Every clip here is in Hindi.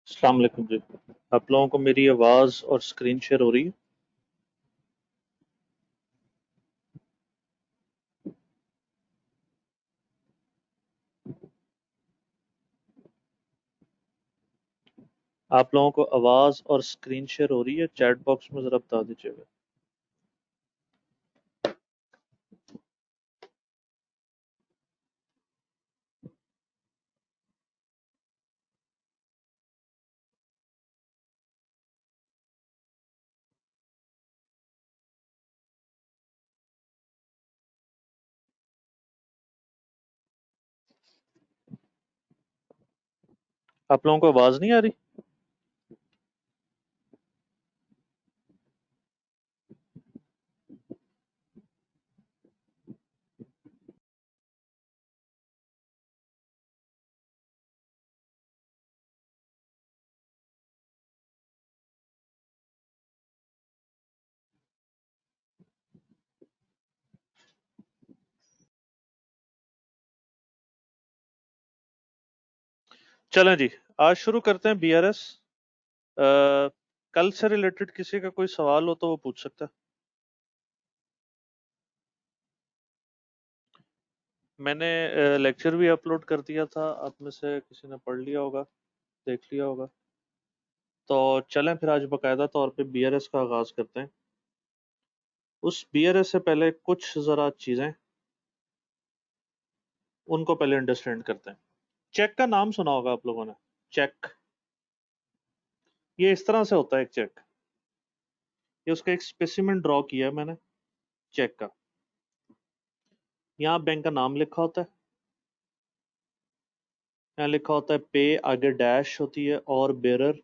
अस्सलाम वालेकुम जी। आप लोगों को मेरी आवाज़ और स्क्रीन शेयर हो रही है? आप लोगों को आवाज़ और स्क्रीन शेयर हो रही है? चैट बॉक्स में ज़रा बता दीजिएगा। आप लोगों को आवाज़ नहीं आ रही? चलें जी, आज शुरू करते हैं बीआरएस। कल से रिलेटेड किसी का कोई सवाल हो तो वो पूछ सकता है। मैंने लेक्चर भी अपलोड कर दिया था, आप में से किसी ने पढ़ लिया होगा, देख लिया होगा। तो चलें फिर आज बाकायदा तौर पे बीआरएस का आगाज़ करते हैं। उस बीआरएस से पहले कुछ ज़रा चीज़ें, उनको पहले अंडरस्टैंड करते हैं। चेक का नाम सुना होगा आप लोगों ने। चेक, ये इस तरह से होता है एक चेक। ये उसका एक स्पेसिमेन ड्रॉ किया है मैंने चेक का। यहाँ बैंक का नाम लिखा होता है, यहाँ लिखा होता है पे, आगे डैश होती है और बेरर।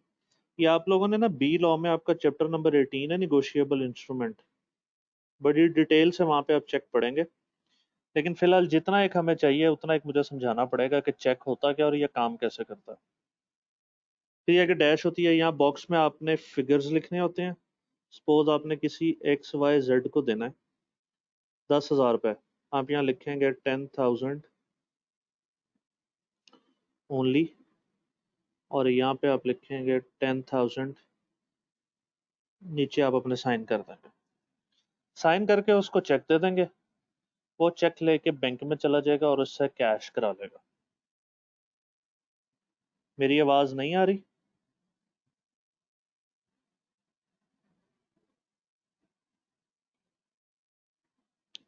ये आप लोगों ने ना बी लॉ में, आपका चैप्टर नंबर 18 है, निगोशिएबल इंस्ट्रूमेंट, बड़ी डिटेल से वहां पे आप चेक पढ़ेंगे। लेकिन फिलहाल जितना एक हमें चाहिए उतना एक मुझे समझाना पड़ेगा कि चेक होता क्या और ये काम कैसे करता है। फिर ये आगे डैश होती है, यहाँ बॉक्स में आपने फिगर्स लिखने होते हैं। सपोज आपने किसी एक्स वाई जेड को देना है 10,000 रुपए, आप यहाँ लिखेंगे 10,000 ओनली, और यहाँ पे आप लिखेंगे 10,000, नीचे आप अपने साइन कर देंगे। साइन करके उसको चेक दे देंगे, वो चेक लेके बैंक में चला जाएगा और उससे कैश करा लेगा। मेरी आवाज नहीं आ रही?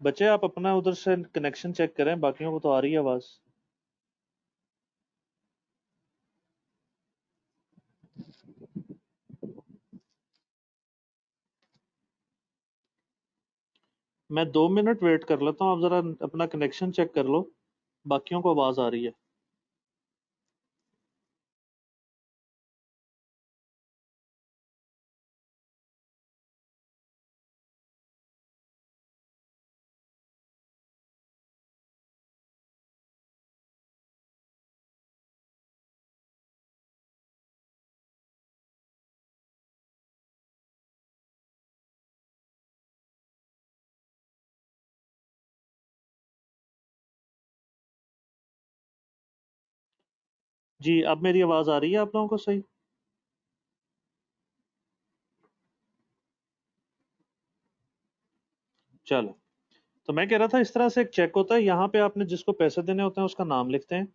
बच्चे आप अपना उधर से कनेक्शन चेक करें, बाकियों को तो आ रही है आवाज। मैं 2 मिनट वेट कर लेता हूँ, आप जरा अपना कनेक्शन चेक कर लो, बाकियों को आवाज आ रही है। जी, अब मेरी आवाज आ रही है आप लोगों को सही? चलो, तो मैं कह रहा था इस तरह से एक चेक होता है। यहाँ पे आपने जिसको पैसे देने होते हैं उसका नाम लिखते हैं,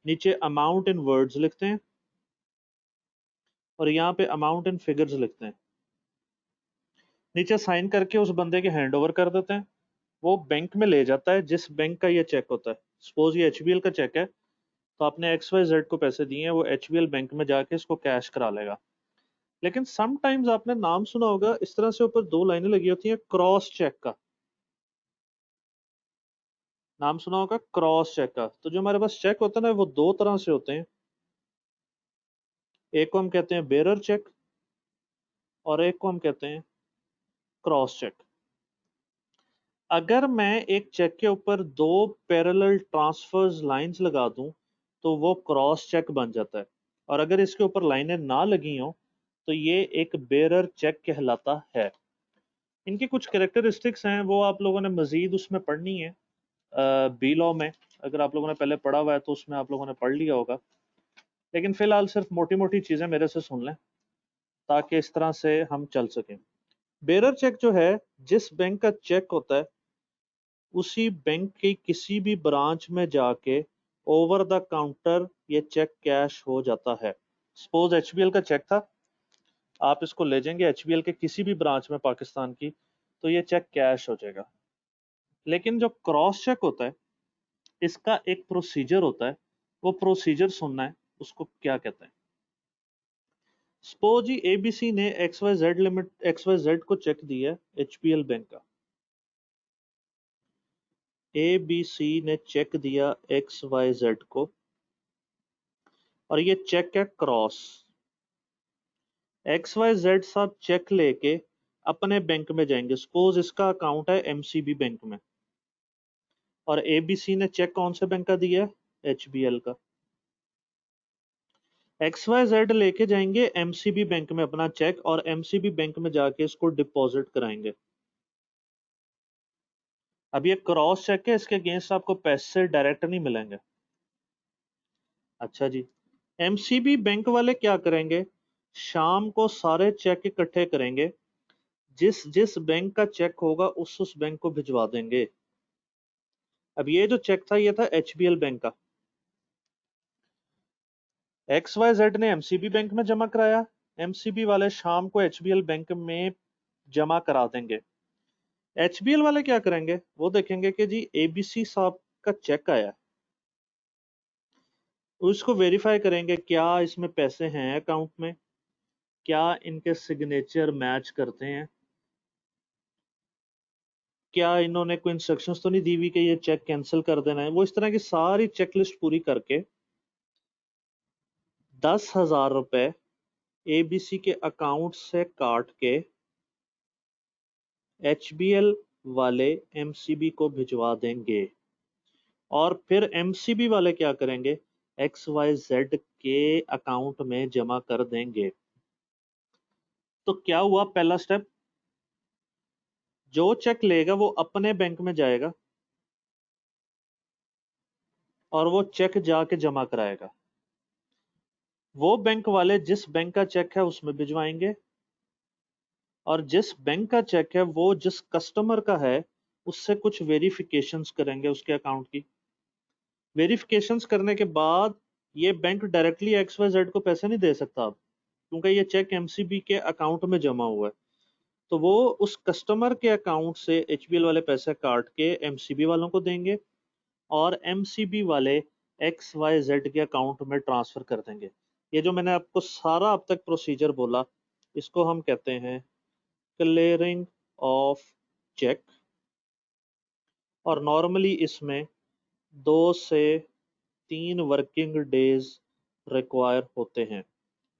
नीचे अमाउंट इन वर्ड्स लिखते हैं, और यहाँ पे अमाउंट इन फिगर्स लिखते हैं। नीचे साइन करके उस बंदे के हैंड ओवर कर देते हैं, वो बैंक में ले जाता है जिस बैंक का ये चेक होता है। सपोज ये एचबीएल का चेक है, तो आपने एक्स वाई जेड को पैसे दिए हैं, वो एचबीएल बैंक में जाके इसको कैश करा लेगा। लेकिन समटाइम्स आपने नाम सुना होगा, इस तरह से ऊपर दो लाइनें लगी होती हैं क्रॉस चेक का। नाम सुना होगा क्रॉस चेक का। तो जो हमारे पास चेक होता है ना, वो दो तरह से होते हैं। एक को हम कहते हैं बेरर चेक, और एक को हम कहते हैं क्रॉस चेक। अगर मैं एक चेक के ऊपर दो पैरेलल ट्रांसफर्स लाइंस लगा दूं तो वो क्रॉस चेक बन जाता है, और अगर इसके ऊपर लाइनें ना लगी हों तो ये एक बेरर चेक कहलाता है। इनकी कुछ कैरेक्टरिस्टिक्स हैं, वो आप लोगों ने मजीद उसमें पढ़नी है बी लॉ में। अगर आप लोगों ने पहले पढ़ा हुआ है तो उसमें आप लोगों ने पढ़ लिया होगा। लेकिन फिलहाल सिर्फ मोटी मोटी चीजें मेरे से सुन लें ताकि इस तरह से हम चल सकें। बेरर चेक जो है, जिस बैंक का चेक होता है उसी बैंक की किसी भी ब्रांच में जाके ओवर द काउंटर ये चेक कैश हो जाता है। सपोज एचबीएल का चेक था, आप इसको ले जाएंगे एचबीएल के किसी भी ब्रांच में पाकिस्तान की, तो ये चेक कैश हो जाएगा। लेकिन जो क्रॉस चेक होता है इसका एक प्रोसीजर होता है, वो प्रोसीजर सुनना है, उसको क्या कहते हैं। सपोज जी एबीसी ने एक्स वाई जेड को चेक दिया एचपीएल बैंक का। एबीसी ने चेक दिया एक्स वाई जेड को और ये चेक है क्रॉस। XYZ साहब चेक लेके अपने बैंक में जाएंगे। सपोज इसका अकाउंट है एमसीबी बैंक में और एबीसी ने चेक कौन से बैंक का दिया है, एचबीएल का। XYZ लेके जाएंगे एमसीबी बैंक में अपना चेक और एमसीबी बैंक में जाके इसको डिपॉजिट कराएंगे। अब ये क्रॉस चेक है, इसके अगेंस्ट आपको पैसे डायरेक्ट नहीं मिलेंगे। अच्छा जी, एमसीबी बैंक वाले क्या करेंगे, शाम को सारे चेक इकट्ठे करेंगे, जिस जिस बैंक का चेक होगा उस बैंक को भिजवा देंगे। अब ये जो चेक था ये था एचबीएल बैंक का, XYZ ने एमसीबी बैंक में जमा कराया, एमसीबी वाले शाम को एचबीएल बैंक में जमा करा देंगे। एचबीएल वाले क्या करेंगे, वो देखेंगे कि जी एबीसी साहब का चेक आया, उसको वेरीफाई करेंगे क्या इसमें पैसे हैं अकाउंट में, क्या इनके सिग्नेचर मैच करते हैं, क्या इन्होंने कोई इंस्ट्रक्शंस तो नहीं दी हुई कि ये चेक कैंसिल कर देना है। वो इस तरह की सारी चेकलिस्ट पूरी करके 10,000 रुपए एबीसी के अकाउंट से काट के एचबीएल वाले एमसीबी को भिजवा देंगे और फिर एमसीबी वाले क्या करेंगे, XYZ के अकाउंट में जमा कर देंगे। तो क्या हुआ, पहला स्टेप, जो चेक लेगा वो अपने बैंक में जाएगा और वो चेक जाके जमा कराएगा। वो बैंक वाले जिस बैंक का चेक है उसमें भिजवाएंगे और जिस बैंक का चेक है वो जिस कस्टमर का है उससे कुछ वेरिफिकेशंस करेंगे उसके अकाउंट की। वेरिफिकेशंस करने के बाद ये बैंक डायरेक्टली XYZ को पैसे नहीं दे सकता अब, क्योंकि ये चेक एमसीबी के अकाउंट में जमा हुआ है। तो वो उस कस्टमर के अकाउंट से एचबीएल वाले पैसे काट के एमसीबी वालों को देंगे और एमसीबी वाले XYZ के अकाउंट में ट्रांसफर कर देंगे। ये जो मैंने आपको सारा अब तक प्रोसीजर बोला, इसको हम कहते हैं क्लियरिंग ऑफ चेक। और नॉर्मली इसमें 2 से 3 वर्किंग डेज रिक्वायर होते हैं।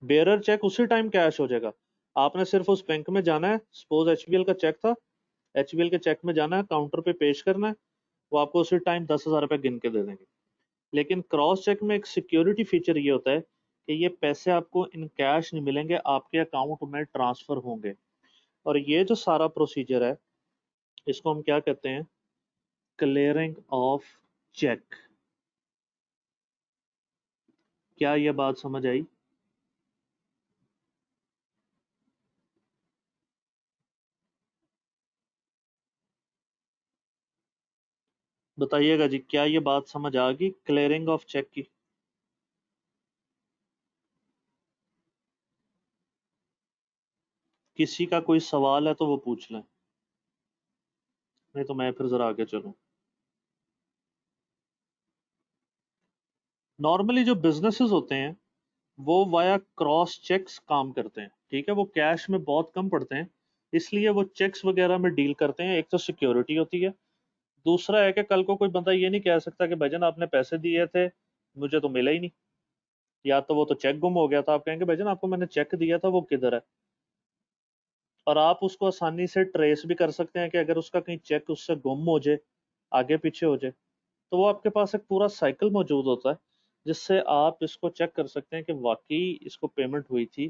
बेरर चेक उसी टाइम कैश हो जाएगा, आपने सिर्फ उस बैंक में जाना है। सपोज एचबीएल का चेक था, एचबीएल के चेक में जाना है, काउंटर पे पेश करना है, वो आपको उसी टाइम 10,000 रुपए गिन के दे देंगे। लेकिन क्रॉस चेक में एक सिक्योरिटी फीचर ये होता है कि ये पैसे आपको इन कैश नहीं मिलेंगे, आपके अकाउंट में ट्रांसफर होंगे। और ये जो सारा प्रोसीजर है इसको हम क्या कहते हैं, क्लियरिंग ऑफ चेक। क्या ये बात समझ आई? बताइएगा जी, क्या ये बात समझ आ गई क्लियरिंग ऑफ चेक की? किसी का कोई सवाल है तो वो पूछ लें, नहीं तो मैं फिर जरा आगे चलूं। नॉर्मली जो बिजनेसेस होते हैं वो वाया क्रॉस चेक्स काम करते हैं, ठीक है, वो कैश में बहुत कम पड़ते हैं, इसलिए वो चेक्स वगैरह में डील करते हैं। एक तो सिक्योरिटी होती है, दूसरा है कि कल को कोई बंदा ये नहीं कह सकता कि भाईजान आपने पैसे दिए थे मुझे तो मिला ही नहीं, या तो वो तो चेक गुम हो गया था, आप कहेंगे भाईजान आपको मैंने चेक दिया था वो किधर है। और आप उसको आसानी से ट्रेस भी कर सकते हैं कि अगर उसका कहीं चेक उससे गुम हो जाए, आगे पीछे हो जाए, तो वो आपके पास एक पूरा साइकिल मौजूद होता है जिससे आप इसको चेक कर सकते हैं कि वाकई इसको पेमेंट हुई थी,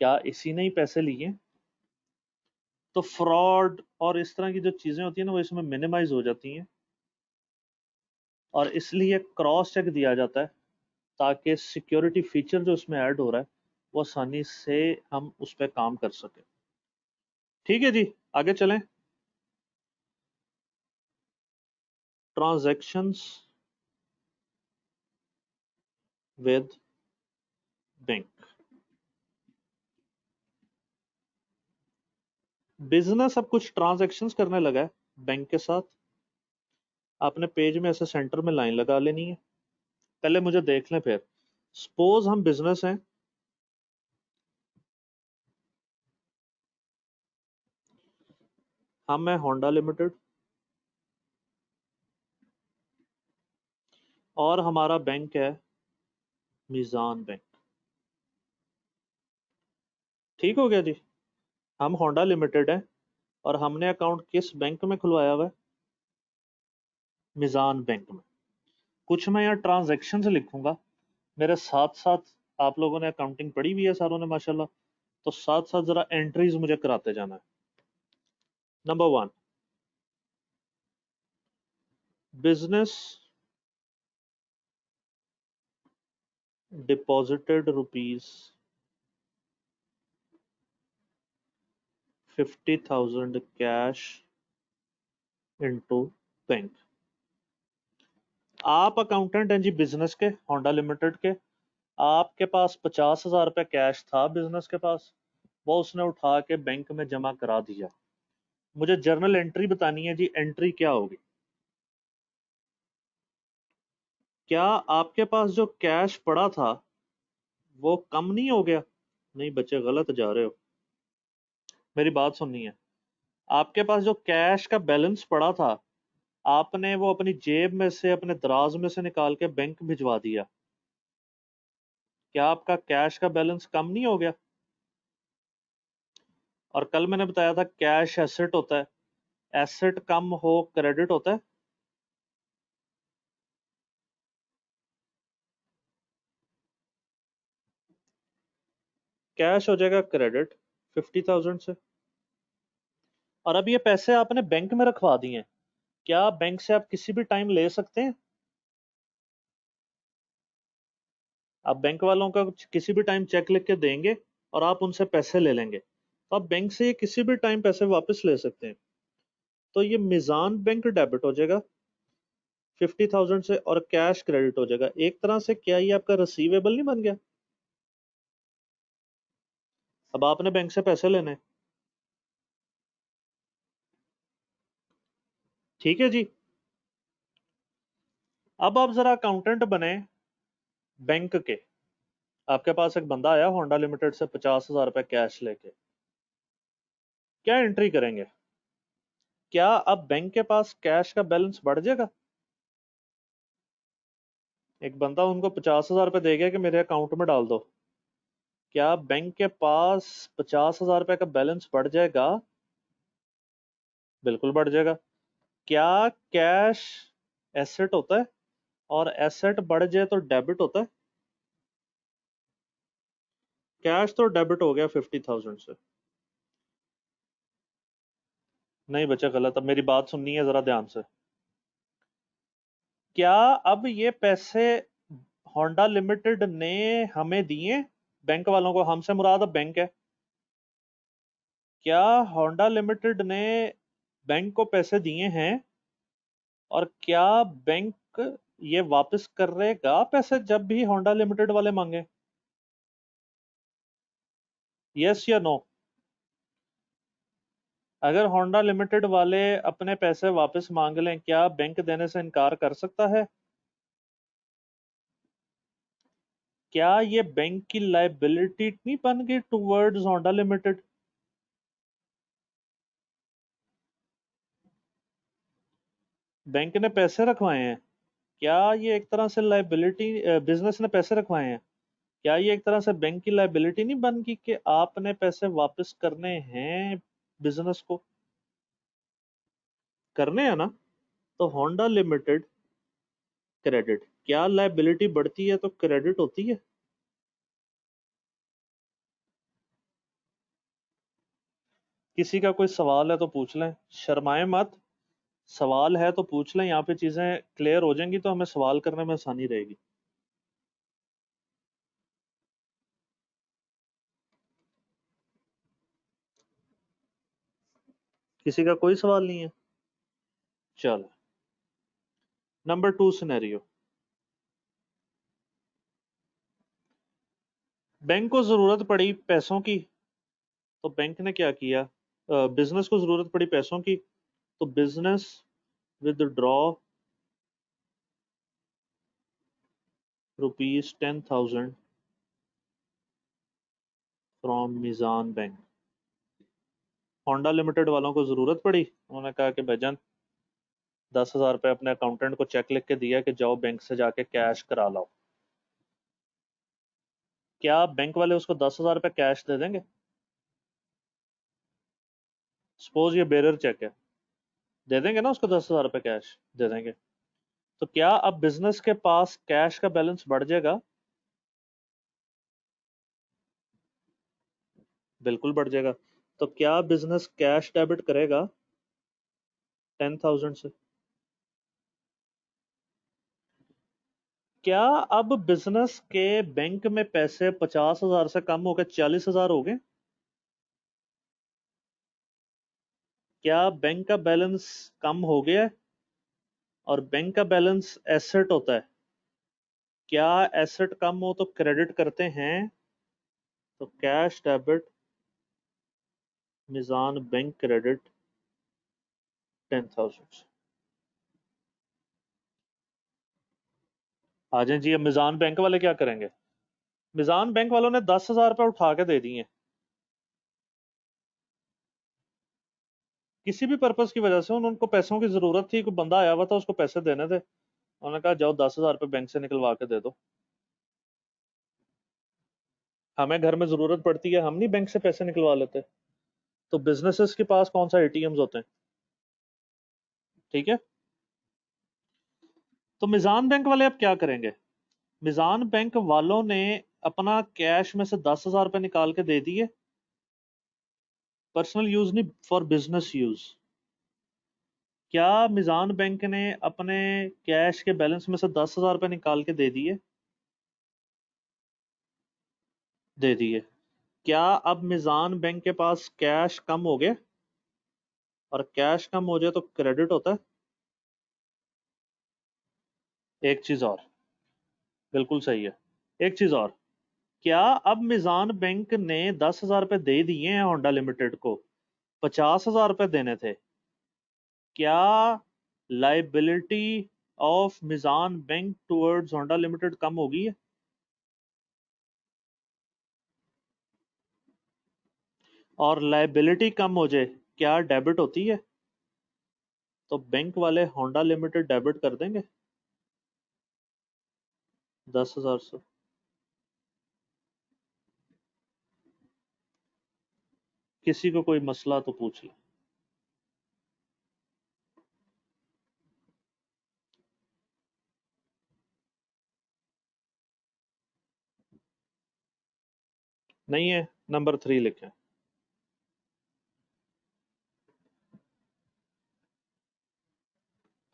क्या इसी ने ही पैसे लिए। तो फ्रॉड और इस तरह की जो चीजें होती है ना वो इसमें मिनिमाइज हो जाती हैं और इसलिए क्रॉस चेक दिया जाता है। ताकि सिक्योरिटी फीचर जो इसमें ऐड हो रहा है वो आसानी से हम उस पर काम कर सकें। ठीक है जी, आगे चलें। Transactions with bank. बिजनेस अब कुछ ट्रांजैक्शंस करने लगा है बैंक के साथ। आपने पेज में ऐसे सेंटर में लाइन लगा लेनी है। पहले मुझे देख लें, फिर सपोज हम बिजनेस हैं, हम है होंडा लिमिटेड और हमारा बैंक है मीजान बैंक। ठीक हो गया जी। हम होंडा लिमिटेड है और हमने अकाउंट किस बैंक में खुलवाया हुआ है? मीजान बैंक में। कुछ मैं यहाँ ट्रांजैक्शन लिखूंगा, मेरे साथ साथ आप लोगों ने अकाउंटिंग पढ़ी हुई है सारों ने माशाल्लाह, तो साथ साथ जरा एंट्रीज मुझे कराते जाना है। Number 1, business deposited rupees 50,000 cash into bank. आप अकाउंटेंट हैं जी बिजनेस के, होंडा लिमिटेड के। आपके पास 50,000 रुपये कैश था बिजनेस के पास, वो उसने उठा के बैंक में जमा करा दिया। मुझे जर्नल एंट्री बतानी है जी, एंट्री क्या होगी? क्या आपके पास जो कैश पड़ा था वो कम नहीं हो गया? नहीं बच्चे, गलत जा रहे हो, मेरी बात सुननी है। आपके पास जो कैश का बैलेंस पड़ा था, आपने वो अपनी जेब में से, अपने दराज में से निकाल के बैंक भिजवा दिया। क्या आपका कैश का बैलेंस कम नहीं हो गया? और कल मैंने बताया था कैश एसेट होता है, एसेट कम हो क्रेडिट होता है। कैश हो जाएगा क्रेडिट 50,000 से। और अब ये पैसे आपने बैंक में रखवा दिए हैं, क्या बैंक से आप किसी भी टाइम ले सकते हैं? आप बैंक वालों का किसी भी टाइम चेक लिख के देंगे और आप उनसे पैसे ले लेंगे, तो आप बैंक से किसी भी टाइम पैसे वापस ले सकते हैं। तो ये मीजान बैंक डेबिट हो जाएगा 50,000 से और कैश क्रेडिट हो जाएगा। एक तरह से क्या ये आपका रिसीवेबल नहीं बन गया? अब आपने बैंक से पैसे लेने। ठीक है जी। अब आप जरा अकाउंटेंट बने बैंक के। आपके पास एक बंदा आया होंडा लिमिटेड से 50,000 रुपए कैश लेके, क्या एंट्री करेंगे? क्या अब बैंक के पास कैश का बैलेंस बढ़ जाएगा? एक बंदा उनको 50,000 रुपए दे गया कि मेरे अकाउंट में डाल दो, क्या बैंक के पास 50,000 रुपए का बैलेंस बढ़ जाएगा? बिल्कुल बढ़ जाएगा। क्या कैश एसेट होता है और एसेट बढ़ जाए तो डेबिट होता है? कैश तो डेबिट हो गया 50,000 से। नहीं बच्चा, गलत। अब मेरी बात सुननी है जरा ध्यान से। क्या अब ये पैसे होंडा लिमिटेड ने हमें दिए बैंक वालों को? हमसे मुराद अब बैंक है। क्या होंडा लिमिटेड ने बैंक को पैसे दिए हैं और क्या बैंक ये वापस करेगा पैसे जब भी होंडा लिमिटेड वाले मांगे? यस या नो? अगर होंडा लिमिटेड वाले अपने पैसे वापस मांग लें, क्या बैंक देने से इनकार कर सकता है? क्या ये बैंक की लाइबिलिटी नहीं बन गई टुवर्ड्स होंडा लिमिटेड? बैंक ने पैसे रखवाए हैं, क्या ये एक तरह से लाइबिलिटी, बिजनेस ने पैसे रखवाए हैं, क्या ये एक तरह से बैंक की लाइबिलिटी नहीं बन गई कि आपने पैसे वापस करने हैं बिजनेस को? करने हैं ना? तो होंडा लिमिटेड क्रेडिट, क्या लाइबिलिटी बढ़ती है तो क्रेडिट होती है? किसी का कोई सवाल है तो पूछ लें, शर्माए मत। सवाल है तो पूछ लें, यहाँ पे चीजें क्लियर हो जाएंगी तो हमें सवाल करने में आसानी रहेगी। किसी का कोई सवाल नहीं है? चलो, नंबर 2 सिनेरियो। बैंक को जरूरत पड़ी पैसों की, तो बैंक ने क्या किया? बिजनेस को जरूरत पड़ी पैसों की, तो business withdraw ₹10,000 from Mizan bank. Honda limited वालों को जरूरत पड़ी, उन्होंने कहा कि भाईजान 10,000 रुपये अपने अकाउंटेंट को चेक लिख के दिया कि जाओ बैंक से जाके कैश करा लाओ। क्या बैंक वाले उसको 10,000 रुपये कैश दे देंगे? सपोज ये बेरर चेक है, दे देंगे ना उसको 10,000 रुपये कैश? दे देंगे। तो क्या अब बिजनेस के पास कैश का बैलेंस बढ़ जाएगा? बिल्कुल बढ़ जाएगा। तो क्या बिजनेस कैश डेबिट करेगा 10,000 से? क्या अब बिजनेस के बैंक में पैसे 50,000 से कम होकर 40,000 हो गए? क्या बैंक का बैलेंस कम हो गया है? और बैंक का बैलेंस एसेट होता है, क्या एसेट कम हो तो क्रेडिट करते हैं? तो cash debit Meezan bank credit 10,000। आ जाए जी। अब मिजान बैंक वाले क्या करेंगे? मिजान बैंक वालों ने 10,000 रुपये उठा के दे दिए। किसी भी पर्पज की वजह से उनको पैसों की जरूरत थी, कोई बंदा आया हुआ था, उसको पैसे देने थे, उन्होंने कहा जाओ 10,000 रुपये बैंक से निकलवा के दे दो। हमें घर में जरूरत पड़ती है, हम नहीं बैंक से पैसे निकलवा लेते? तो बिजनेसेस के पास कौन सा एटीएम्स होते हैं? ठीक है। तो मिजान बैंक वाले अब क्या करेंगे? मिजान बैंक वालों ने अपना कैश में से 10,000 रुपये निकाल के दे दिए, पर्सनल यूज नहीं, फॉर बिजनेस यूज। क्या मिजान बैंक ने अपने कैश के बैलेंस में से 10,000 रुपये निकाल के दे दिए? दे दिए। क्या अब मिजान बैंक के पास कैश कम हो गया? और कैश कम हो जाए तो क्रेडिट होता है। एक चीज और, बिल्कुल सही है। एक चीज और, क्या अब मिजान बैंक ने 10,000 रुपये दे दिए हैं होंडा लिमिटेड को, 50,000 रुपये देने थे, क्या liability of Mizan bank towards Honda limited कम होगी है? और लाइबिलिटी कम हो जाए, क्या डेबिट होती है? तो बैंक वाले होंडा लिमिटेड डेबिट कर देंगे 10,000 से। किसी को कोई मसला तो पूछ ले। नहीं है? नंबर 3 लिखें।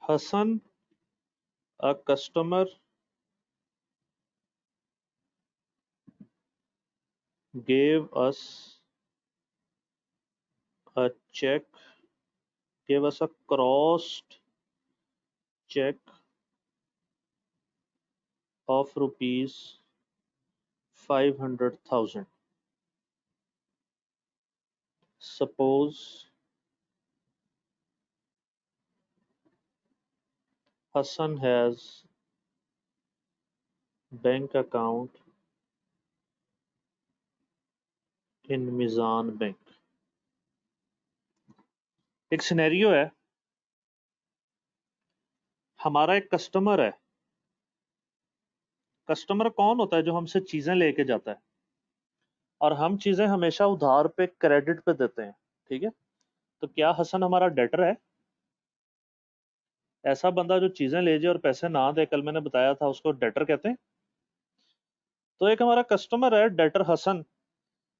Hassan, a customer, gave us a check, gave us a crossed check of ₹500,000. Suppose Hassan has bank account in Mizan Bank. एक सिनेरियो है, हमारा एक कस्टमर है। कस्टमर कौन होता है? जो हमसे चीजें लेके जाता है, और हम चीजें हमेशा उधार पे क्रेडिट पे देते हैं। ठीक है। तो क्या हसन हमारा डेटर है? ऐसा बंदा जो चीजें ले जाए और पैसे ना दे, कल मैंने बताया था, उसको डेटर कहते हैं। तो एक हमारा कस्टमर है डेटर हसन,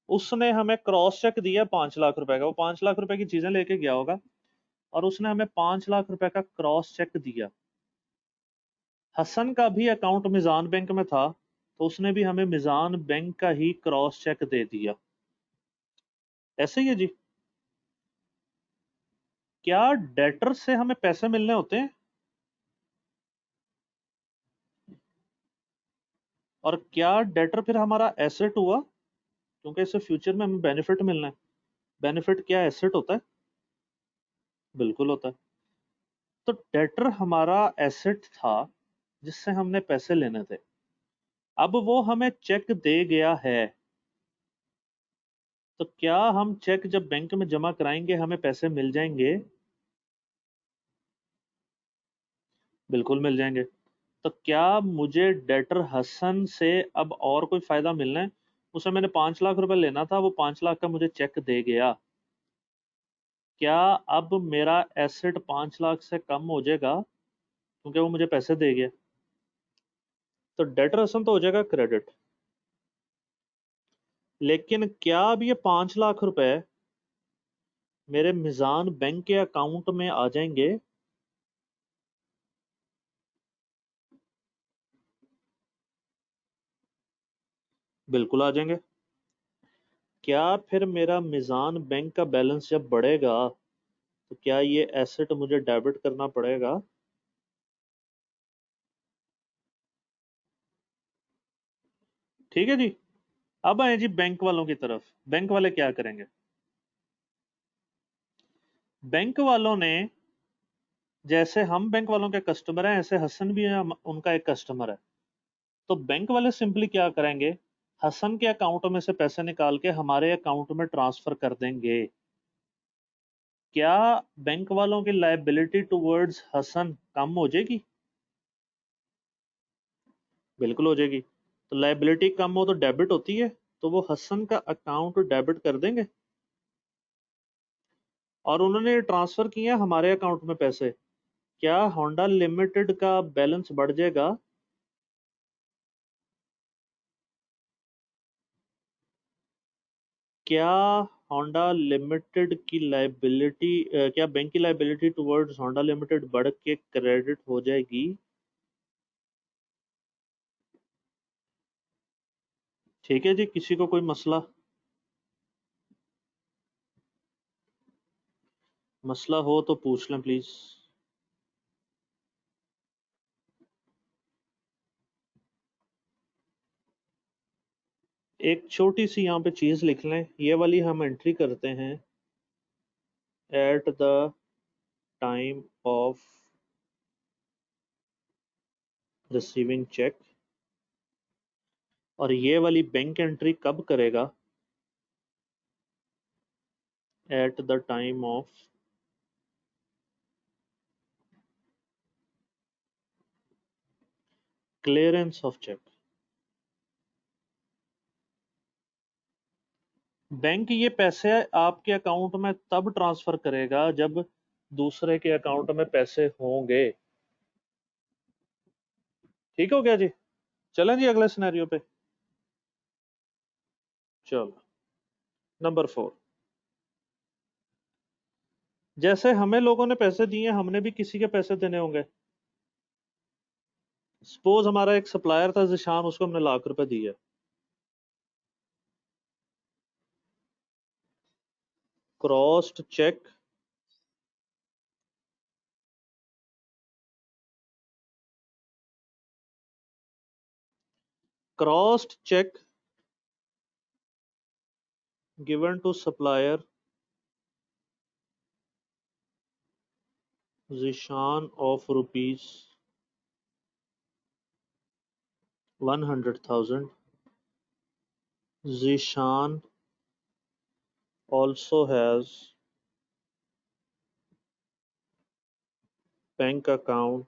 उसने हमें क्रॉस चेक दिया 5 लाख रुपए का। वो 5 लाख रुपए की चीजें लेके गया होगा, और उसने हमें 5 लाख रुपए का क्रॉस चेक दिया। हसन का भी अकाउंट मिजान बैंक में था, तो उसने भी हमें मिजान बैंक का ही क्रॉस चेक दे दिया। ऐसे ही है जी। क्या डेटर से हमें पैसे मिलने होते हैं? और क्या डेटर फिर हमारा एसेट हुआ? क्योंकि इससे फ्यूचर में हमें बेनिफिट मिलना है। बेनिफिट क्या एसेट होता है? बिल्कुल होता है। तो डेटर हमारा एसेट था जिससे हमने पैसे लेने थे। अब वो हमें चेक दे गया है, तो क्या हम चेक जब बैंक में जमा कराएंगे हमें पैसे मिल जाएंगे? बिल्कुल मिल जाएंगे। तो क्या मुझे डेटर हसन से अब और कोई फायदा मिलना है? उसे मैंने 5 लाख रुपए लेना था, वो 5 लाख का मुझे चेक दे गया। क्या अब मेरा एसेट 5 लाख से कम हो जाएगा क्योंकि वो मुझे पैसे दे गया? तो डेटर हसन तो हो जाएगा क्रेडिट। लेकिन क्या अब ये 5 लाख रुपए मेरे मिजान बैंक के अकाउंट में आ जाएंगे? बिल्कुल आ जाएंगे। क्या फिर मेरा मिजान बैंक का बैलेंस जब बढ़ेगा तो क्या ये एसेट मुझे डेबिट करना पड़ेगा? ठीक है जी। अब आए जी बैंक वालों की तरफ। बैंक वाले क्या करेंगे? बैंक वालों ने, जैसे हम बैंक वालों के कस्टमर हैं ऐसे हसन भी उनका एक कस्टमर है। तो बैंक वाले सिंपली क्या करेंगे, हसन के अकाउंट में से पैसे निकाल के हमारे अकाउंट में ट्रांसफर कर देंगे। क्या बैंक वालों की लायबिलिटी टुवर्ड्स हसन कम हो जाएगी? बिल्कुल हो जाएगी। तो लायबिलिटी कम हो तो डेबिट होती है, तो वो हसन का अकाउंट डेबिट कर देंगे। और उन्होंने ट्रांसफर किया हमारे अकाउंट में पैसे। क्या होंडा लिमिटेड का बैलेंस बढ़ जाएगा? क्या होंडा लिमिटेड की लाइबिलिटी, क्या बैंक की लाइबिलिटी टुवर्ड्स होंडा लिमिटेड बढ़ के क्रेडिट हो जाएगी? ठीक है जी। किसी को कोई मसला मसला हो तो पूछ लें प्लीज। एक छोटी सी यहाँ पे चीज लिख लें, ये वाली हम एंट्री करते हैं at the time of receiving cheque. और ये वाली बैंक एंट्री कब करेगा? At the time of clearance of cheque. Bank ये पैसे आपके अकाउंट में तब ट्रांसफर करेगा जब दूसरे के अकाउंट में पैसे होंगे। ठीक हो गया जी। चलें जी अगले सिनेरियो पे। चलो, नंबर 4। जैसे हमें लोगों ने पैसे दिए, हमने भी किसी के पैसे देने होंगे। सपोज हमारा एक सप्लायर था जिशान, उसको हमने लाख रुपए दिए। Crossed cheque crossed cheque given to supplier Zishan of ₹100,000। Zishan also has bank account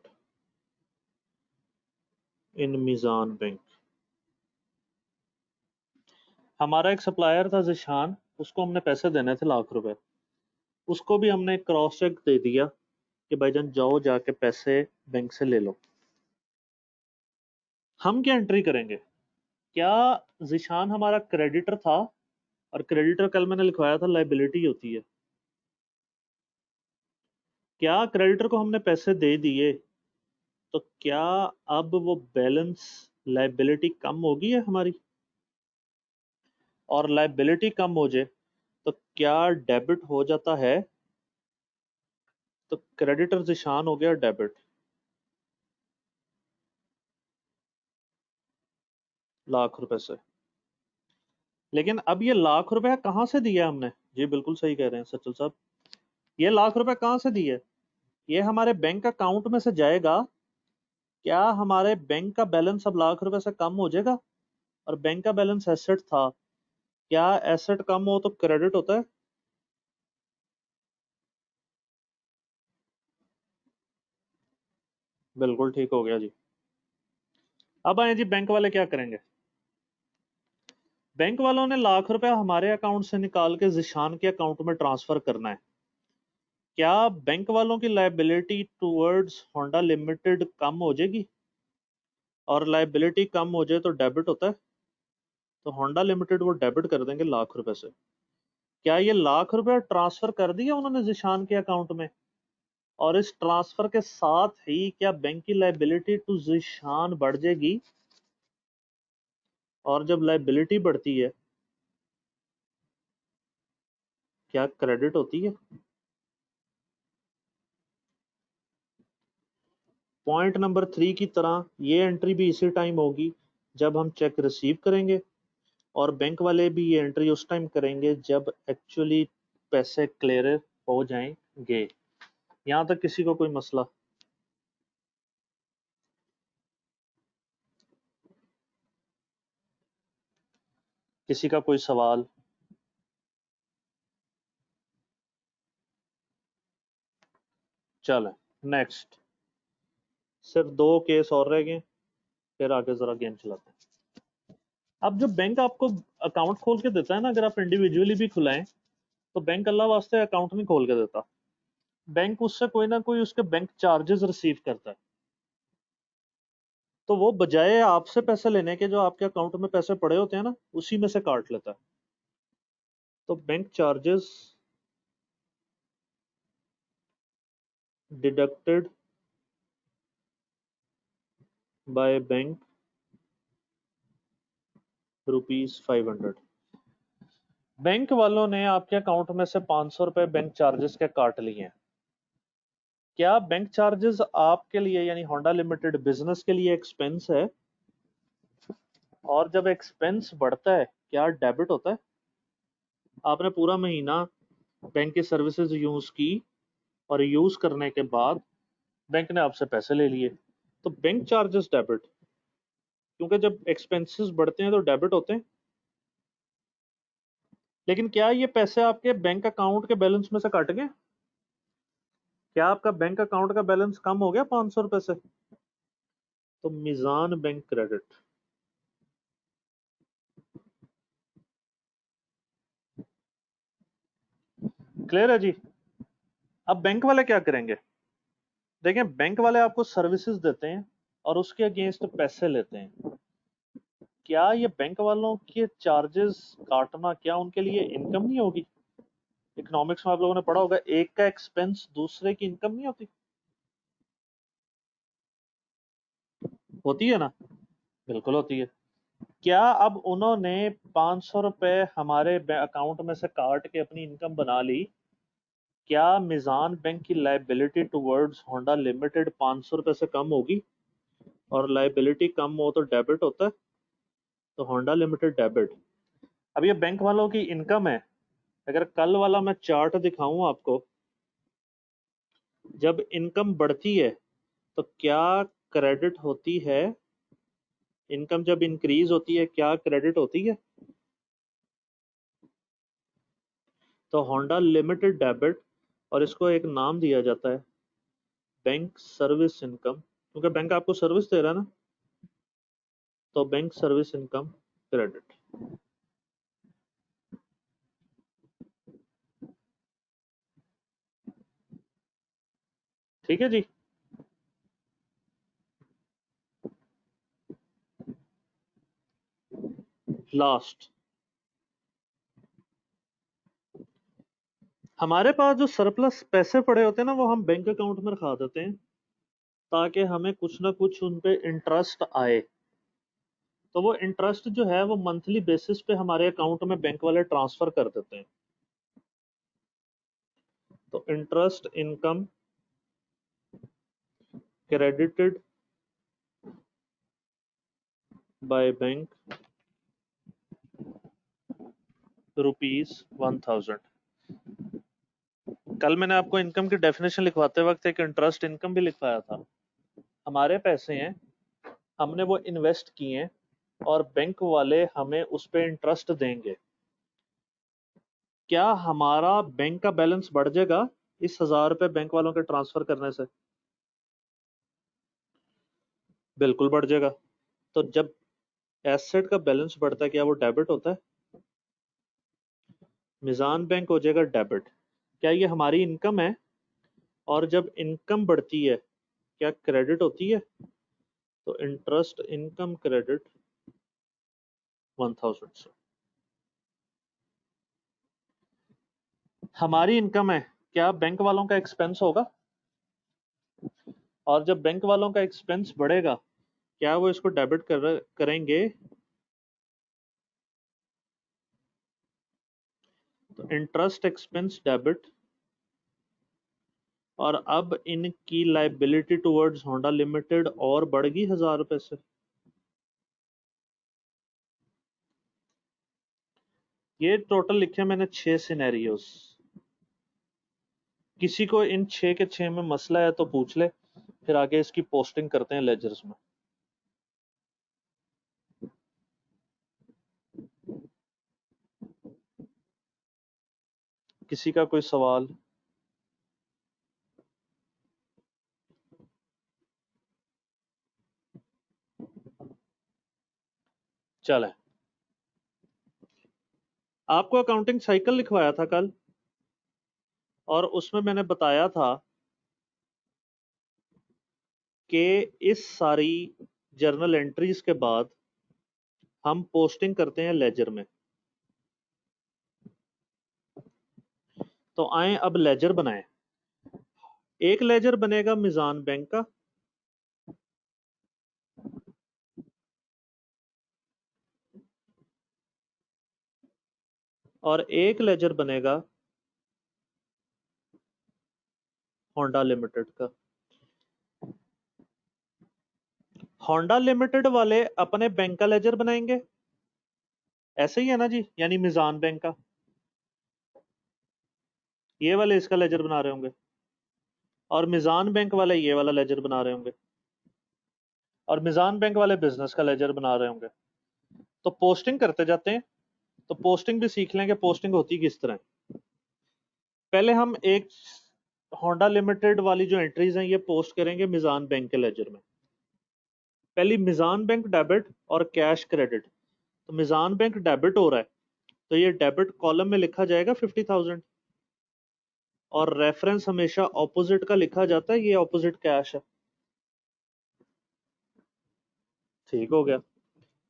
in Mizan Bank। हमारा एक सप्लायर था जिशान, उसको हमने पैसे देने थे लाख रुपए। उसको भी हमने एक क्रॉस चेक दे दिया कि भाईजान जाओ जाके पैसे बैंक से ले लो। हम क्या एंट्री करेंगे? क्या जिशान हमारा क्रेडिटर था? और क्रेडिटर कल मैंने लिखवाया था लाइबिलिटी होती है। क्या क्रेडिटर को हमने पैसे दे दिए तो क्या अब वो बैलेंस लाइबिलिटी कम होगी है हमारी? और लाइबिलिटी कम हो जाए तो क्या डेबिट हो जाता है? तो क्रेडिटर जिशान हो गया डेबिट, ₹1,00,000 से। लेकिन अब ये ₹1,00,000 कहाँ से दिया हमने? जी बिल्कुल सही कह रहे हैं सचल साहब, ये ₹1,00,000 कहाँ से दिए? ये हमारे बैंक अकाउंट में से जाएगा। क्या हमारे बैंक का बैलेंस अब ₹1,00,000 से कम हो जाएगा? और बैंक का बैलेंस एसेट था, क्या एसेट कम हो तो क्रेडिट होता है? बिल्कुल ठीक हो गया जी। अब आए जी, बैंक वाले क्या करेंगे? बैंक वालों ने ₹1,00,000 हमारे अकाउंट से निकाल के जिशान के अकाउंट में ट्रांसफर करना है। क्या बैंक वालों की लायबिलिटी टुवर्ड्स होंडा लिमिटेड कम हो जाएगी? और लायबिलिटी कम हो जाए तो डेबिट होता है, तो होंडा लिमिटेड वो डेबिट कर देंगे ₹1,00,000 से। क्या ये ₹1,00,000 ट्रांसफर कर दिया उन्होंने जिशान के अकाउंट में? और इस ट्रांसफर के साथ ही क्या बैंक की लायबिलिटी टू जिशान बढ़ जाएगी? और जब लायबिलिटी बढ़ती है, क्या क्रेडिट होती है? पॉइंट नंबर 3 की तरह ये एंट्री भी इसी टाइम होगी जब हम चेक रिसीव करेंगे, और बैंक वाले भी ये एंट्री उस टाइम करेंगे जब एक्चुअली पैसे क्लियर हो जाएंगे। यहाँ तक किसी को कोई मसला? किसी का कोई सवाल? चलें नेक्स्ट, सिर्फ 2 केस और रह गए, फिर आगे जरा गेम चलाते हैं। अब जो बैंक आपको अकाउंट खोल के देता है ना, अगर आप इंडिविजुअली भी खुलाएं तो बैंक अल्लाह वास्ते अकाउंट नहीं खोल के देता, बैंक उससे कोई ना कोई उसके बैंक चार्जेस रिसीव करता है। तो वो बजाय आपसे पैसे लेने के, जो आपके अकाउंट में पैसे पड़े होते हैं ना, उसी में से काट लेता है। तो bank charges deducted by bank ₹500। Bank वालों ने आपके अकाउंट में से ₹500 बैंक चार्जेस के काट लिए हैं। क्या बैंक चार्जेस आपके लिए यानी होंडा लिमिटेड बिजनेस के लिए एक्सपेंस है? और जब एक्सपेंस बढ़ता है क्या डेबिट होता है? आपने पूरा महीना बैंक की सर्विसेज यूज की, और यूज करने के बाद बैंक ने आपसे पैसे ले लिए, तो बैंक चार्जेस डेबिट, क्योंकि जब एक्सपेंसेस बढ़ते हैं तो डेबिट होते हैं। लेकिन क्या ये पैसे आपके बैंक अकाउंट के बैलेंस में से कट गए? क्या आपका बैंक अकाउंट का बैलेंस कम हो गया ₹500 से? तो मीजान बैंक क्रेडिट। क्लियर है जी? अब बैंक वाले क्या करेंगे? देखें, बैंक वाले आपको सर्विसेज देते हैं और उसके अगेंस्ट पैसे लेते हैं। क्या ये बैंक वालों के चार्जेस काटना क्या उनके लिए इनकम नहीं होगी? इकोनॉमिक्स में आप लोगों ने पढ़ा होगा, एक का एक्सपेंस दूसरे की इनकम नहीं होती? होती है ना? बिल्कुल होती है। क्या अब उन्होंने ₹500 हमारे अकाउंट में से काट के अपनी इनकम बना ली? क्या मिजान बैंक की लाइबिलिटी टुवर्ड्स होंडा लिमिटेड ₹500 से कम होगी? और लाइबिलिटी कम हो तो डेबिट होता है, तो होंडा लिमिटेड डेबिट। अब ये बैंक वालों की इनकम है। अगर कल वाला मैं चार्ट दिखाऊं आपको, जब इनकम बढ़ती है तो क्या क्रेडिट होती है? इनकम जब इंक्रीज होती है क्या क्रेडिट होती है? तो होंडा लिमिटेड डेबिट, और इसको एक नाम दिया जाता है बैंक सर्विस इनकम, क्योंकि बैंक आपको सर्विस दे रहा है ना, तो बैंक सर्विस इनकम क्रेडिट। ठीक है जी। लास्ट, हमारे पास जो सरप्लस पैसे पड़े होते हैं ना, वो हम बैंक अकाउंट में रखा देते हैं ताकि हमें कुछ ना कुछ उन पे इंटरेस्ट आए। तो वो इंटरेस्ट जो है वो मंथली बेसिस पे हमारे अकाउंट में बैंक वाले ट्रांसफर कर देते हैं। तो interest income credited by bank ₹1000। कल मैंने आपको इनकम की डेफिनेशन लिखवाते वक्त एक इंटरेस्ट इनकम भी लिखवाया था। हमारे पैसे हैं, हमने वो इन्वेस्ट किए हैं और बैंक वाले हमें उस पे इंटरेस्ट देंगे। क्या हमारा बैंक का बैलेंस बढ़ जाएगा इस 1000 रुपए बैंक वालों के ट्रांसफर करने से? बिल्कुल बढ़ जाएगा। तो जब एसेट का बैलेंस बढ़ता है क्या वो डेबिट होता है? मिजान बैंक हो जाएगा डेबिट। क्या ये हमारी इनकम है? और जब इनकम बढ़ती है क्या क्रेडिट होती है? तो इंटरेस्ट इनकम क्रेडिट 1000 से। हमारी इनकम है, क्या बैंक वालों का एक्सपेंस होगा? और जब बैंक वालों का एक्सपेंस बढ़ेगा क्या वो इसको डेबिट करेंगे? तो इंटरेस्ट एक्सपेंस डेबिट। और अब इनकी लाइबिलिटी टुवर्ड्स होंडा लिमिटेड और बढ़ गई 1000 रुपए से। ये टोटल लिखे मैंने 6 सिनेरियोस। किसी को इन 6 के 6 में मसला है तो पूछ ले, फिर आगे इसकी पोस्टिंग करते हैं लेजर्स में। किसी का कोई सवाल? चले, आपको अकाउंटिंग साइकिल लिखवाया था कल और उसमें मैंने बताया था कि इस सारी जर्नल एंट्रीज के बाद हम पोस्टिंग करते हैं लेजर में। तो आए अब लेजर बनाएं। एक लेजर बनेगा मिजान बैंक का, और एक लेजर बनेगा होंडा लिमिटेड का। होंडा लिमिटेड वाले अपने बैंक का लेजर बनाएंगे, ऐसे ही है ना जी, यानी मिजान बैंक का। ये वाले इसका लेजर बना रहे होंगे और मिजान बैंक वाले ये वाला लेजर बना रहे होंगे और मिजान बैंक वाले बिजनेस का लेजर बना रहे होंगे। तो पोस्टिंग करते जाते हैं। तो पोस्टिंग भी सीख लेंगे, पोस्टिंग होती किस तरह। पहले हम एक होंडा लिमिटेड वाली जो एंट्रीज हैं ये पोस्ट करेंगे मिजान बैंक के लेजर में। पहली मिजान बैंक डेबिट और कैश क्रेडिट। तो मिजान बैंक डेबिट हो रहा है तो ये डेबिट कॉलम में लिखा जाएगा 50,000 और रेफरेंस हमेशा ऑपोजिट का लिखा जाता है, ये ऑपोजिट कैश है। ठीक हो गया।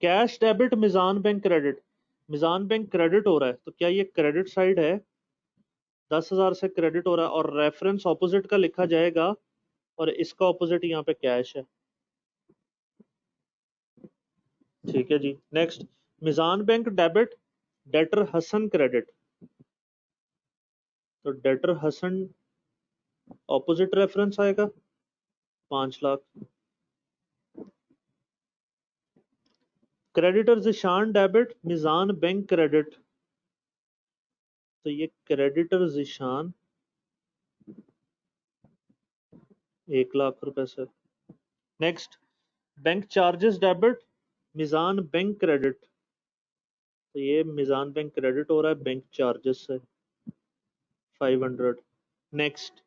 Cash debit Meezan bank credit. Meezan bank credit हो रहा है तो क्या ये क्रेडिट साइड है? 10,000 से क्रेडिट हो रहा है और रेफरेंस ऑपोजिट का लिखा जाएगा और इसका ऑपोजिट यहाँ पे कैश है। ठीक है जी। Next, Meezan bank debit debtor Hasan credit. तो डेटर हसन ऑपोजिट रेफरेंस आएगा 5 lakh. Creditor Zeeshan debit Meezan bank credit. तो ये क्रेडिटर जिशान 1 लाख रुपए से। Next, bank charges debit Meezan bank credit. तो ये मिजान बैंक क्रेडिट हो रहा है बैंक चार्जेस से 500। Next,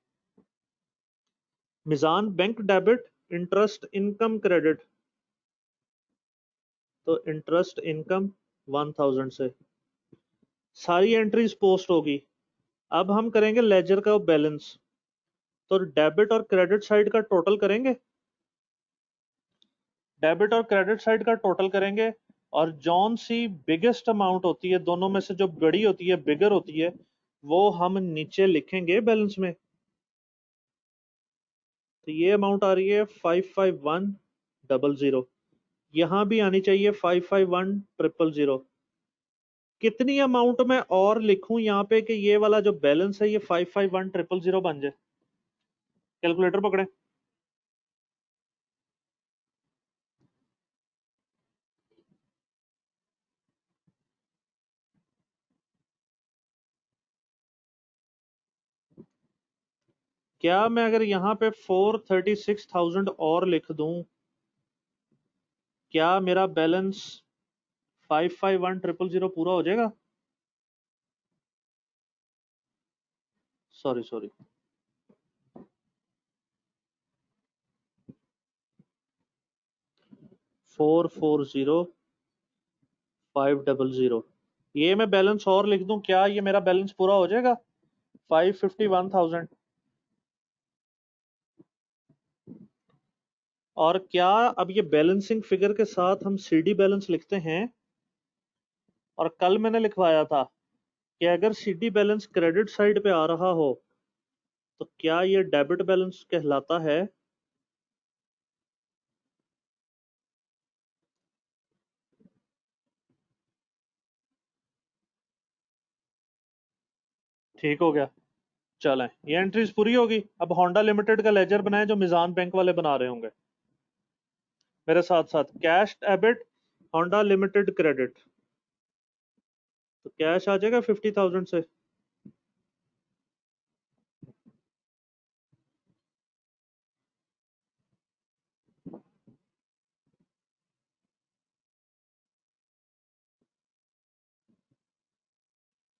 Meezan bank debit interest income credit. तो इंटरेस्ट इनकम 1000 से। सारी एंट्रीज पोस्ट होगी। अब हम करेंगे लेजर का बैलेंस। तो डेबिट और क्रेडिट साइड का टोटल करेंगे, डेबिट और क्रेडिट साइड का टोटल करेंगे और जौन सी बिगेस्ट अमाउंट होती है दोनों में से जो बड़ी होती है, बिगर होती है, वो हम नीचे लिखेंगे बैलेंस में। तो ये अमाउंट आ रही है 55100। यहां भी आनी चाहिए 55100। कितनी अमाउंट में और लिखूं यहाँ पे कि ये वाला जो बैलेंस है ये 55100 बन जाए? कैलकुलेटर पकड़े। क्या मैं अगर यहाँ पे 436,000 और लिख दूं, क्या मेरा बैलेंस 551000 पूरा हो जाएगा? सॉरी सॉरी, 440500, ये मैं बैलेंस और लिख दूं, क्या ये मेरा बैलेंस पूरा हो जाएगा 551,000? और क्या अब ये बैलेंसिंग फिगर के साथ हम सीडी बैलेंस लिखते हैं? और कल मैंने लिखवाया था कि अगर सीडी बैलेंस क्रेडिट साइड पे आ रहा हो तो क्या ये डेबिट बैलेंस कहलाता है? ठीक हो गया, चलें, ये एंट्रीज पूरी होगी। अब होंडा लिमिटेड का लेजर बनाए जो मिजान बैंक वाले बना रहे होंगे मेरे साथ साथ। Cash debit, Honda limited credit, तो कैश आ जाएगा 50,000 से।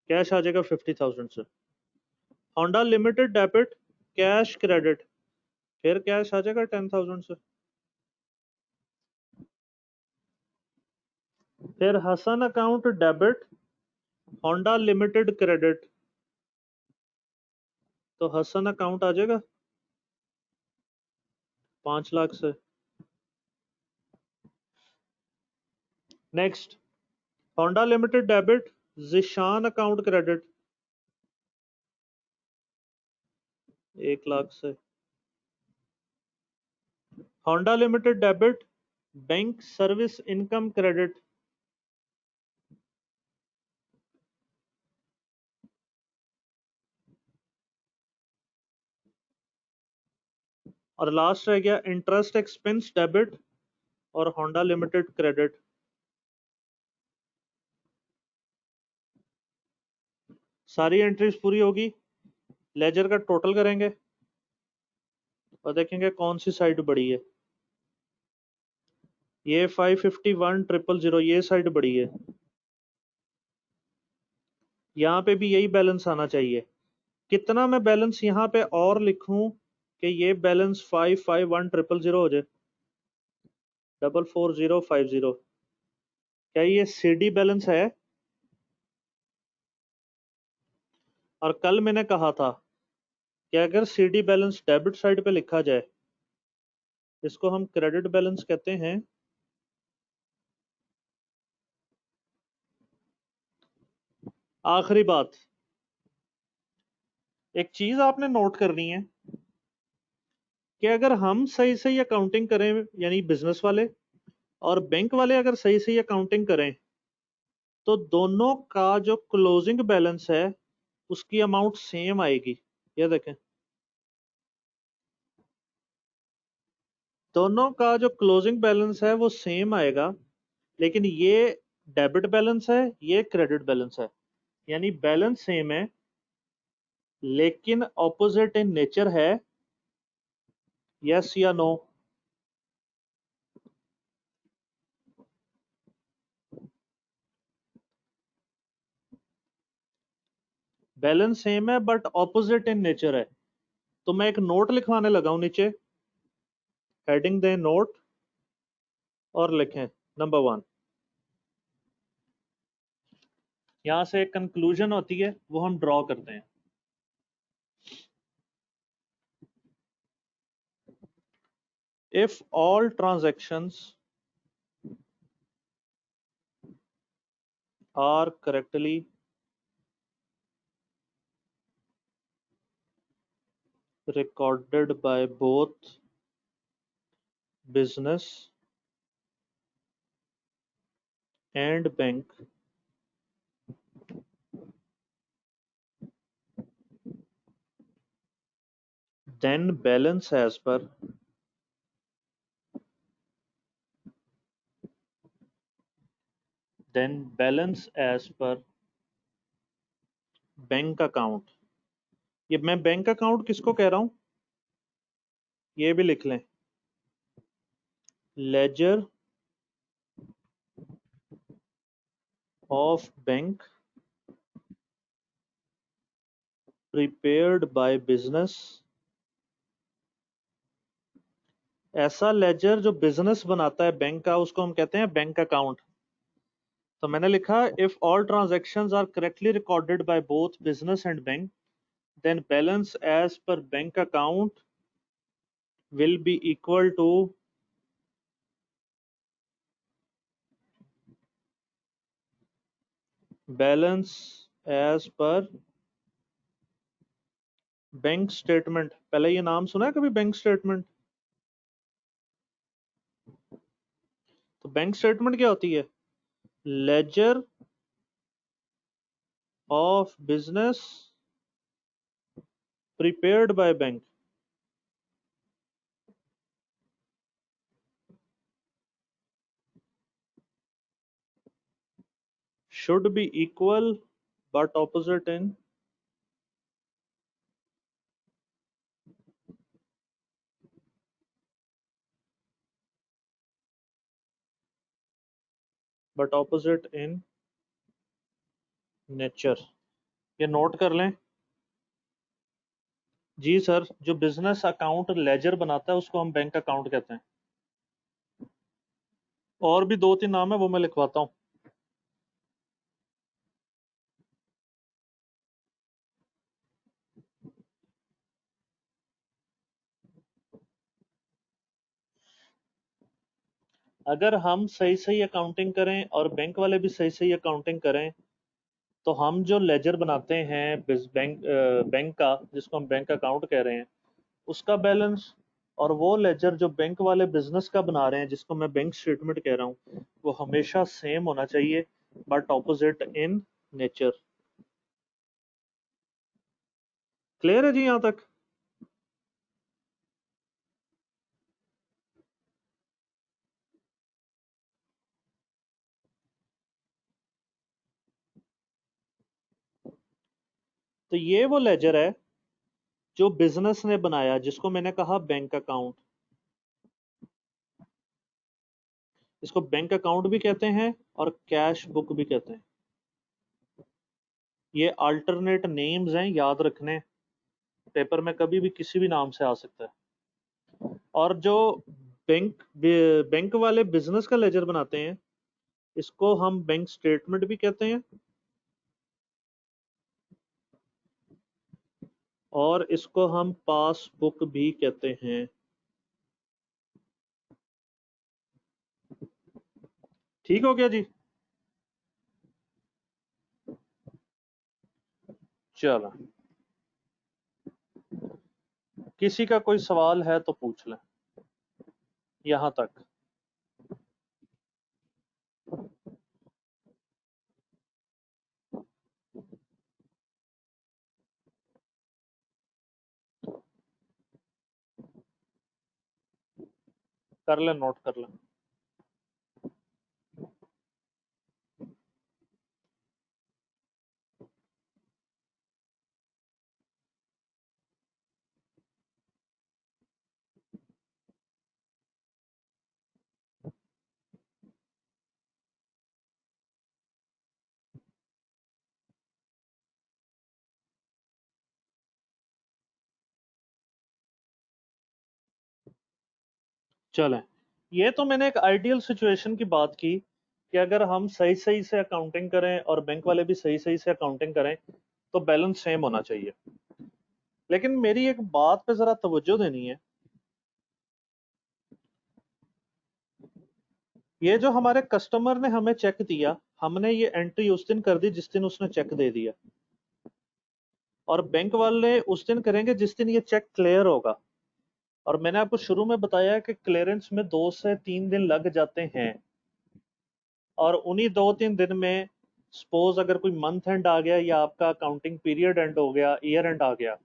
कैश आ जाएगा 50,000 से। Honda limited debit, cash credit, फिर कैश आ जाएगा 10,000 से। फिर Hasan account debit, Honda limited credit, तो हसन अकाउंट आ जाएगा 5 लाख से। Next, Honda limited debit, Zeeshan account credit 1 lakh से। Honda limited debit, bank service income credit, और लास्ट रह गया इंटरेस्ट एक्सपेंस डेबिट और होंडा लिमिटेड क्रेडिट। सारी एंट्रीज पूरी होगी, लेजर का टोटल करेंगे और देखेंगे कौन सी साइड बड़ी है। ये 551000, ये साइड बड़ी है, यहाँ पे भी यही बैलेंस आना चाहिए। कितना मैं बैलेंस यहाँ पे और लिखूं कि ये बैलेंस 551000 हो जाए? 44050। क्या ये सीडी बैलेंस है? और कल मैंने कहा था कि अगर सीडी बैलेंस डेबिट साइड पे लिखा जाए, इसको हम क्रेडिट बैलेंस कहते हैं। आखिरी बात, एक चीज आपने नोट करनी है कि अगर हम सही सही अकाउंटिंग करें, यानी बिजनेस वाले और बैंक वाले अगर सही सही अकाउंटिंग करें, तो दोनों का जो क्लोजिंग बैलेंस है उसकी अमाउंट सेम आएगी। ये देखें, दोनों का जो क्लोजिंग बैलेंस है वो सेम आएगा, लेकिन ये डेबिट बैलेंस है, ये क्रेडिट बैलेंस है, यानी बैलेंस सेम है लेकिन ऑपोजिट इन नेचर है। यस या नो? बैलेंस सेम है बट ऑपोजिट इन नेचर है। तो मैं एक नोट लिखवाने लगा हूं नीचे, हेडिंग दें नोट और लिखें नंबर 1। यहां से एक कंक्लूजन होती है, वो हम ड्रॉ करते हैं। If all transactions are correctly recorded by both business and bank, then balance as per bank account. ये मैं बैंक अकाउंट किसको कह रहा हूं? ये भी लिख लें, laser of bank prepared by business. ऐसा लेजर जो बिजनेस बनाता है बैंक का, उसको हम कहते हैं बैंक अकाउंट। तो मैंने लिखा, if all transactions are correctly recorded by both business and bank, then balance as per bank account will be equal to balance as per bank statement. पहले ये नाम सुना है कभी, बैंक स्टेटमेंट? तो बैंक स्टेटमेंट क्या होती है? Laser of business prepared by bank should be equal but opposite in nature. ये नोट कर लें जी सर। जो बिजनेस अकाउंट लेजर बनाता है उसको हम बैंक अकाउंट कहते हैं। और भी दो तीन नाम है, वो मैं लिखवाता हूँ। अगर हम सही सही अकाउंटिंग करें और बैंक वाले भी सही सही अकाउंटिंग करें, तो हम जो लेजर बनाते हैं बैंक का, जिसको हम बैंक अकाउंट कह रहे हैं, उसका बैलेंस, और वो लेजर जो बैंक वाले बिजनेस का बना रहे हैं, जिसको मैं बैंक स्टेटमेंट कह रहा हूँ, वो हमेशा सेम होना चाहिए but opposite in nature. Clear है जी यहां तक? तो ये वो लेजर है जो बिजनेस ने बनाया, जिसको मैंने कहा बैंक अकाउंट। इसको बैंक अकाउंट भी कहते हैं और कैश बुक भी कहते हैं। ये अल्टरनेट नेम्स हैं, याद रखने। पेपर में कभी भी किसी भी नाम से आ सकता है। और जो बैंक बैंक वाले बिजनेस का लेजर बनाते हैं, इसको हम बैंक स्टेटमेंट भी कहते हैं और इसको हम पासबुक भी कहते हैं। ठीक हो गया जी? चलो, किसी का कोई सवाल है तो पूछ लें यहां तक। कर लें, नोट कर लें। चलें, ये तो मैंने एक आइडियल सिचुएशन की बात की कि अगर हम सही सही से अकाउंटिंग करें और बैंक वाले भी सही सही से अकाउंटिंग करें, तो बैलेंस सेम होना चाहिए। लेकिन मेरी एक बात पे जरा तवज्जो देनी है। ये जो हमारे कस्टमर ने हमें चेक दिया, हमने ये एंट्री उस दिन कर दी जिस दिन उसने चेक दे दिया, और बैंक वाले उस दिन करेंगे जिस दिन ये चेक क्लियर होगा। और मैंने आपको शुरू में बताया कि क्लियरेंस में 2 से 3 दिन लग जाते हैं, और उन्हीं 2-3 दिन में सपोज अगर कोई मंथ एंड आ गया या आपका अकाउंटिंग पीरियड एंड हो गया, ईयर एंड आ गया,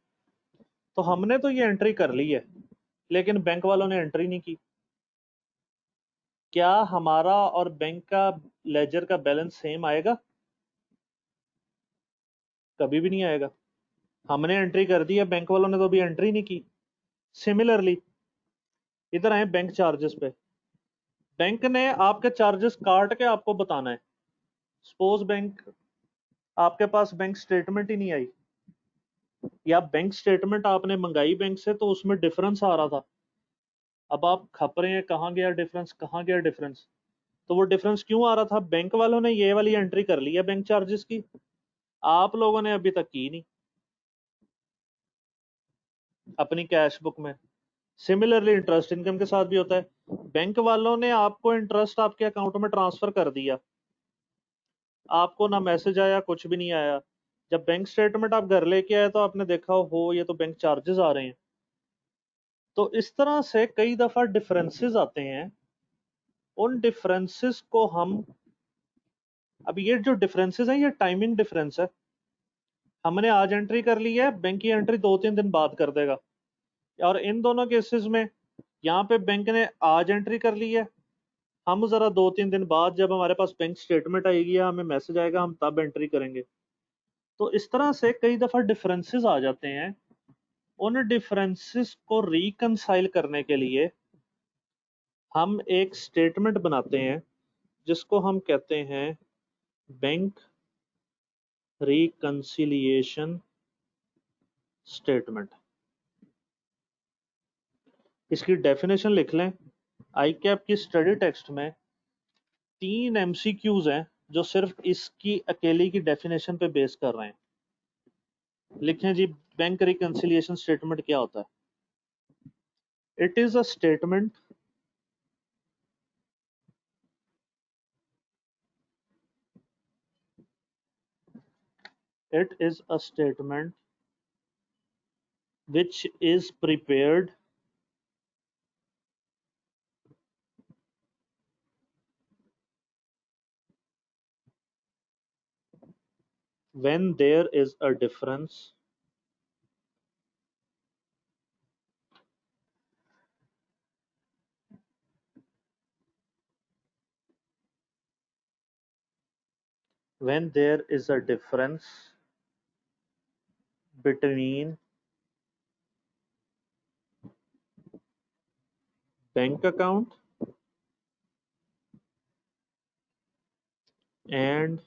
तो हमने तो ये एंट्री कर ली है, लेकिन बैंक वालों ने एंट्री नहीं की। क्या हमारा और बैंक का लेजर का बैलेंस सेम आएगा? कभी भी नहीं आएगा। हमने एंट्री कर दी है, बैंक वालों ने तो अभी एंट्री नहीं की। सिमिलरली इधर आए बैंक चार्जेस पे। बैंक ने आपके चार्जेस काट के आपको बताना है। सपोज बैंक आपके पास बैंक स्टेटमेंट ही नहीं आई, या बैंक स्टेटमेंट आपने मंगाई बैंक से तो उसमें डिफरेंस आ रहा था। अब आप खप रहे हैं कहाँ गया डिफरेंस, कहाँ गया डिफरेंस। तो वो डिफरेंस क्यों आ रहा था? बैंक वालों ने ये वाली एंट्री कर ली है बैंक चार्जेस की, आप लोगों ने अभी तक की नहीं अपनी कैश बुक में। सिमिलरली इंटरेस्ट इनकम के साथ भी होता है। बैंक वालों ने आपको इंटरेस्ट आपके अकाउंट में ट्रांसफर कर दिया, आपको ना मैसेज आया, कुछ भी नहीं आया। जब बैंक स्टेटमेंट आप घर लेके आए तो आपने देखा हो ये तो बैंक चार्जेस आ रहे हैं। तो इस तरह से कई दफा डिफरेंसेस आते हैं। उन डिफरेंसेस को हम, अब ये जो डिफरेंसेस हैं ये टाइमिंग डिफरेंस है। हमने आज एंट्री कर ली है, बैंक की एंट्री 2-3 दिन बाद कर देगा। और इन दोनों केसेस में यहाँ पे बैंक ने आज एंट्री कर ली है, हम जरा 2-3 दिन बाद जब हमारे पास बैंक स्टेटमेंट आएगी या हमें मैसेज आएगा हम तब एंट्री करेंगे। तो इस तरह से कई दफा डिफरेंसेस आ जाते हैं। उन डिफरेंसेस को रिकंसाइल करने के लिए हम एक स्टेटमेंट बनाते हैं जिसको हम कहते हैं बैंक रिकंसिलिएशन स्टेटमेंट। इसकी डेफिनेशन लिख लें। आई कैप की स्टडी टेक्स्ट में 3 एमसीक्यूज हैं जो सिर्फ इसकी अकेली की डेफिनेशन पे बेस कर रहे हैं। लिखें जी, बैंक रिकंसिलिएशन स्टेटमेंट क्या होता है? It is a statement it is a statement which is prepared when there is a difference when there is a difference between bank account and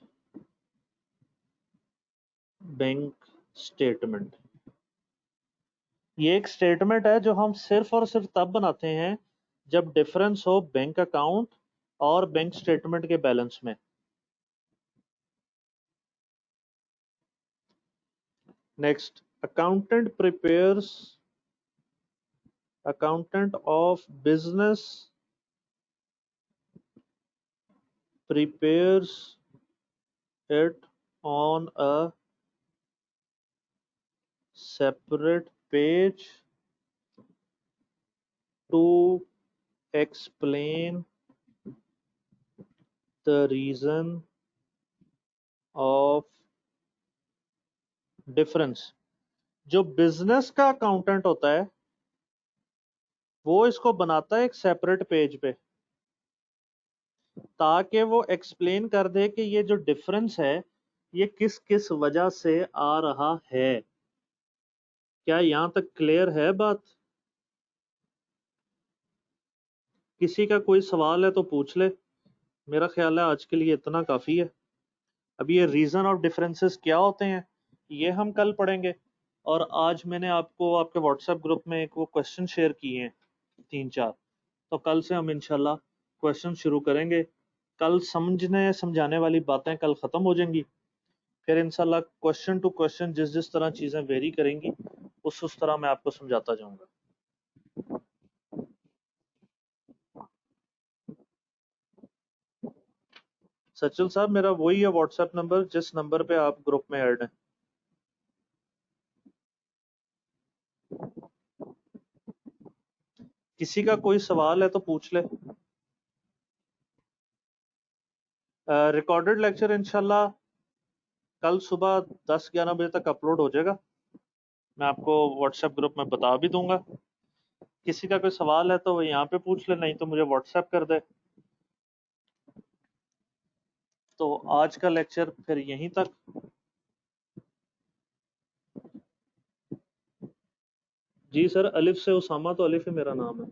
bank statement. ये एक स्टेटमेंट है जो हम सिर्फ और सिर्फ तब बनाते हैं जब डिफरेंस हो बैंक अकाउंट और बैंक स्टेटमेंट के बैलेंस में। Next, accountant of business prepares it on a separate page to explain the reason of difference। जो बिजनेस का अकाउंटेंट होता है वो इसको बनाता है एक सेपरेट पेज पे, ताकि वो एक्सप्लेन कर दे कि ये जो डिफरेंस है ये किस किस वजह से आ रहा है। क्या यहां तक क्लियर है बात? किसी का कोई सवाल है तो पूछ ले। मेरा ख्याल है आज के लिए इतना काफी है। अब ये रीजन ऑफ डिफरेंसेस क्या होते हैं ये हम कल पढ़ेंगे। और आज मैंने आपको आपके व्हाट्सएप ग्रुप में एक वो क्वेश्चन शेयर किए हैं 3-4, तो कल से हम इंशाल्लाह क्वेश्चन शुरू करेंगे। कल समझने समझाने वाली बातें कल ख़त्म हो जाएंगी, फिर इंशाल्लाह क्वेश्चन टू क्वेश्चन जिस जिस तरह चीज़ें वेरी करेंगी उस तरह मैं आपको समझाता जाऊंगा। सचल साहब, मेरा वही है व्हाट्सएप नंबर जिस नंबर पे आप ग्रुप में ऐड हैं। किसी का कोई सवाल है तो पूछ ले। रिकॉर्डेड लेक्चर इंशाल्लाह कल सुबह 10-11 बजे तक अपलोड हो जाएगा। मैं आपको व्हाट्सएप ग्रुप में बता भी दूंगा। किसी का कोई सवाल है तो वो यहाँ पे पूछ ले, नहीं तो मुझे व्हाट्सएप कर दे। तो आज का लेक्चर फिर यहीं तक। जी सर, अलिफ से उसामा, तो अलिफ ही मेरा नाम है।